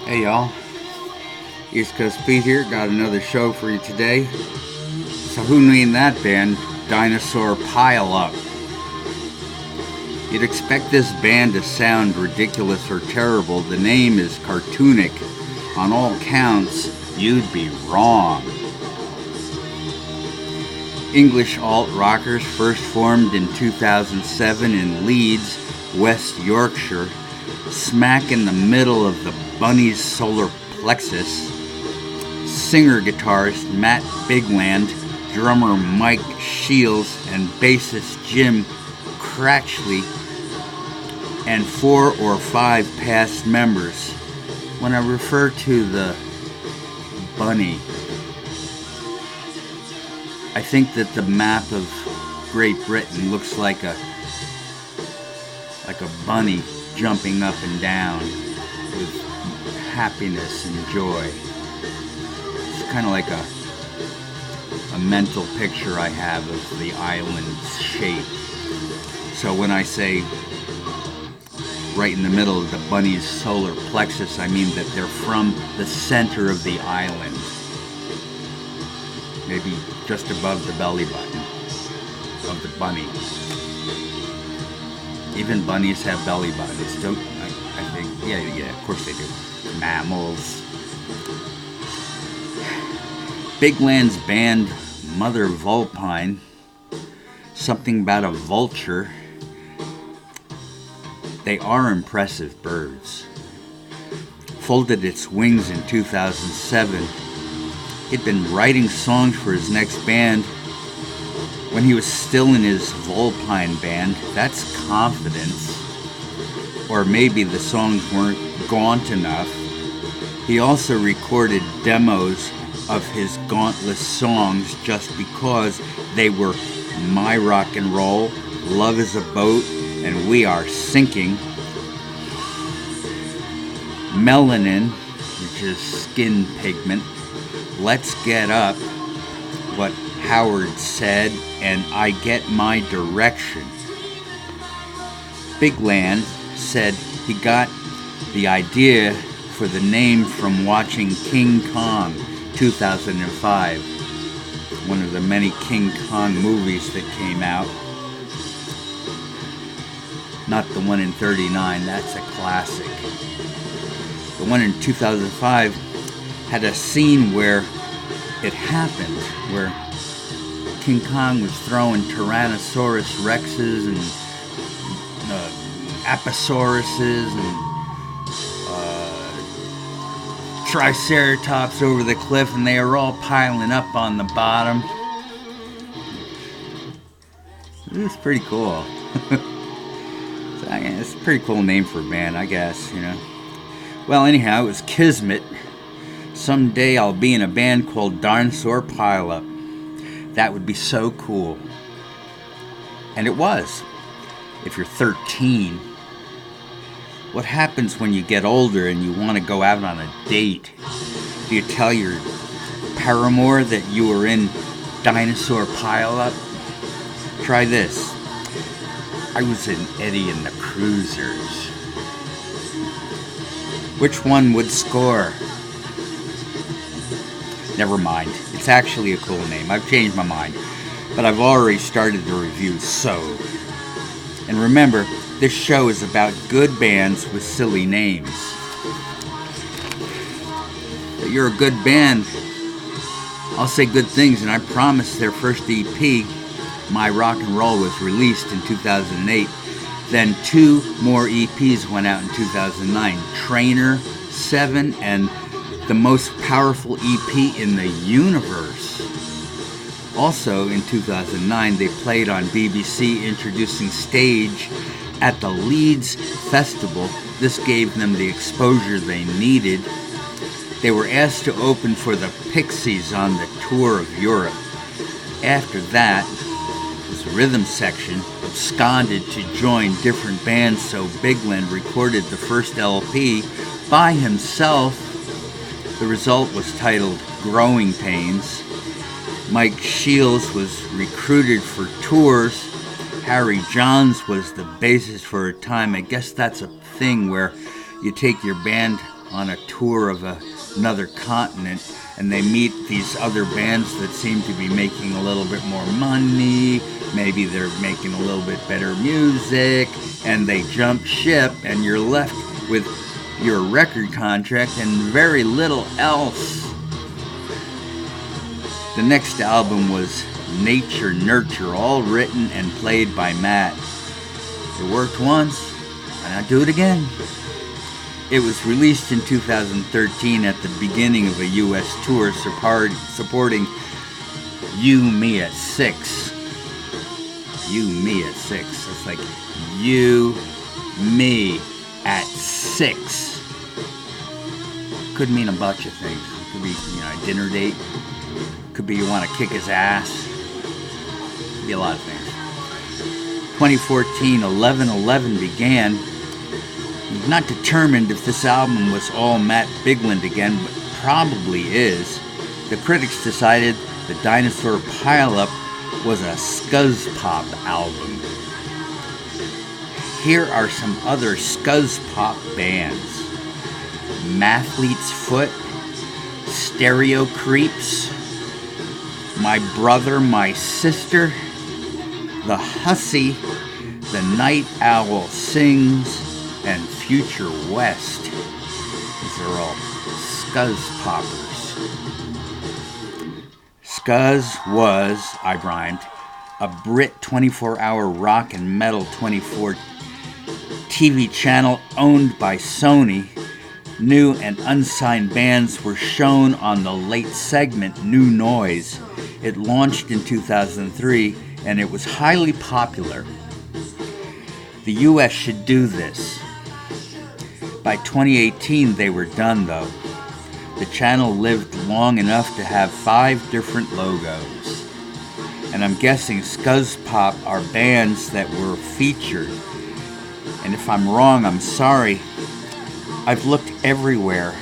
Hey y'all, East Coast Pete here, got another show for you today. So who named that band DINOSAUR Pile Up? You'd expect this band to sound ridiculous or terrible. The name is cartoonic. On all counts, you'd be wrong. English alt-rockers first formed in 2007 in Leeds, West Yorkshire, smack in the middle of the Bunny's solar plexus. Singer-guitarist Matt Bigland, drummer Mike Shields, and bassist Jim Cratchley, and 4 or 5 past members. When I refer to the Bunny, I think that the map of Great Britain looks like a bunny jumping up and down with happiness and joy. It's kind of like a mental picture I have of the island's shape. So when I say right in the middle of the bunny's solar plexus, I mean that they're from the center of the island. Maybe just above the belly button of the bunny. Even bunnies have belly buttons, don't I think? Yeah, of course they do. Mammals. Bigland's band, Mother Vulpine, something about a vulture. They are impressive birds. Folded its wings in 2007. He'd been writing songs for his next band when he was still in his Vulpine band. That's confidence. Or maybe the songs weren't gaunt enough. He also recorded demos of his gauntless songs just because they were My Rock and Roll, Love is a Boat, and We Are Sinking. Melanin, which is skin pigment, Let's Get Up, What Howard Said, and I Get My Direction. Bigland said he got the idea for the name from watching King Kong 2005, one of the many King Kong movies that came out. Not the one in 39, that's a classic. The one in 2005 had a scene where it happened, where King Kong was throwing Tyrannosaurus Rexes and Apatosauruses and Triceratops over the cliff, and they were all piling up on the bottom. It was pretty cool. It's a pretty cool name for a band, I guess, you know. Well, anyhow, it was kismet. Someday I'll be in a band called DINOSAUR Pile Up. That would be so cool. And it was. If you're 13, what happens when you get older and you want to go out on a date? Do you tell your paramour that you were in DINOSAUR Pile Up? Try this. I was in Eddie and the Cruisers. Which one would score? Never mind. It's actually a cool name. I've changed my mind. But I've already started the review, so. And remember, this show is about good bands with silly names. If you're a good band, I'll say good things, and I promise their first EP, My Rock and Roll, was released in 2008. Then 2 more EPs went out in 2009. Trainer, 7, and the most powerful EP in the universe. Also in 2009, they played on BBC introducing Stage at the Leeds Festival. This gave them the exposure they needed. They were asked to open for the Pixies on the tour of Europe. After that, this rhythm section absconded to join different bands, so Bigland recorded the first LP by himself. The result was titled Growing Pains. Mike Shields was recruited for tours. Harry Johns was the bassist for a time. I guess that's a thing where you take your band on a tour of another continent, and they meet these other bands that seem to be making a little bit more money. Maybe they're making a little bit better music, and they jump ship, and you're left with your record contract and very little else. The next album was Nature Nurture, all written and played by Matt. It worked once, and I'll do it again. It was released in 2013 at the beginning of a U.S. tour supporting You, Me at 6. You, Me at 6. It's like You, Me at 6. Could mean a bunch of things. Could be, a dinner date. Could be you want to kick his ass. Could be a lot of things. 2014, 11/11 began. Not determined if this album was all Matt Bigland again, but probably is. The critics decided the Dinosaur Pile Up was a scuzz pop album. Here are some other scuzz pop bands: Mathlete's Foot, Stereo Creeps, My Brother, My Sister, The Hussy, The Night Owl Sings, and Future West. These are all scuzz poppers. Scuzz was, I rhymed, a Brit 24-hour rock and metal 24 TV channel owned by Sony. New and unsigned bands were shown on the late segment New Noise. It launched in 2003, and it was highly popular. The U.S. should do this. By 2018, they were done, though. The channel lived long enough to have 5 different logos. And I'm guessing scuzz pop are bands that were featured. And if I'm wrong, I'm sorry. I've looked everywhere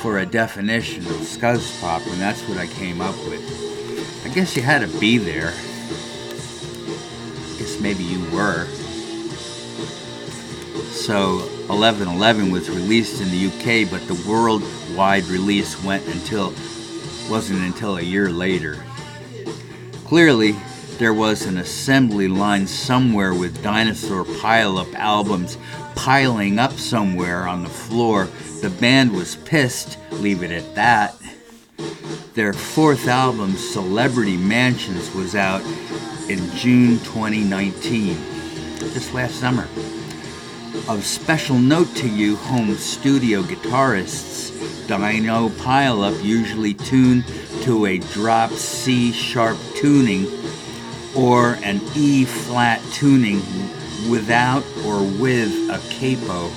for a definition of scuzz pop, and that's what I came up with. I guess you had to be there. I guess maybe you were. So 11/11 was released in the UK, but the worldwide release wasn't until a year later. Clearly, there was an assembly line somewhere with Dinosaur Pile Up albums piling up somewhere on the floor. The band was pissed, leave it at that. Their 4th album, Celebrity Mansions, was out in June 2019, just last summer. Of special note to you home studio guitarists, Dino Pile Up usually tune to a drop C sharp tuning or an E flat tuning without or with a capo.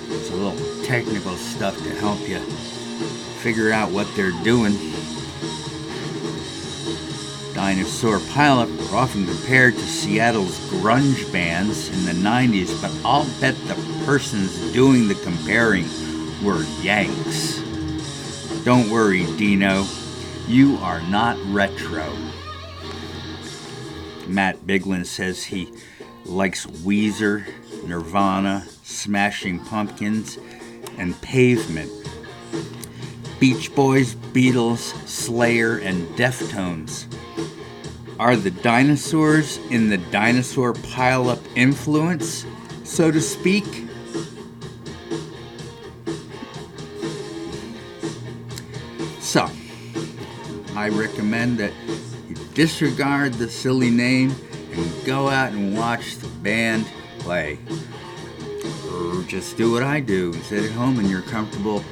It's a little technical stuff to help you figure out what they're doing. Dinosaur Pile Up were often compared to Seattle's grunge bands in the 90s, but I'll bet the persons doing the comparing were Yanks. Don't worry, Dino, you are not retro. Matt Bigland says he likes Weezer, Nirvana, Smashing Pumpkins, and Pavement. Beach Boys, Beatles, Slayer, and Deftones. Are the dinosaurs in the Dinosaur Pile Up influence, so to speak? So, I recommend that you disregard the silly name and go out and watch the band play. Or just do what I do. Sit at home in your comfortable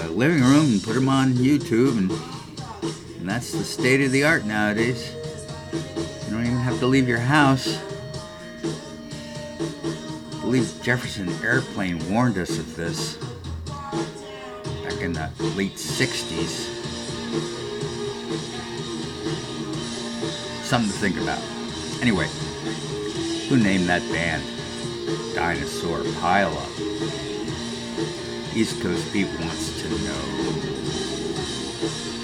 living room and put them on YouTube, and that's the state of the art nowadays. You don't even have to leave your house. I believe Jefferson Airplane warned us of this back in the late 60s. Something to think about. Anyway, who named that band? Dinosaur Pile Up. East Coast people wants to know.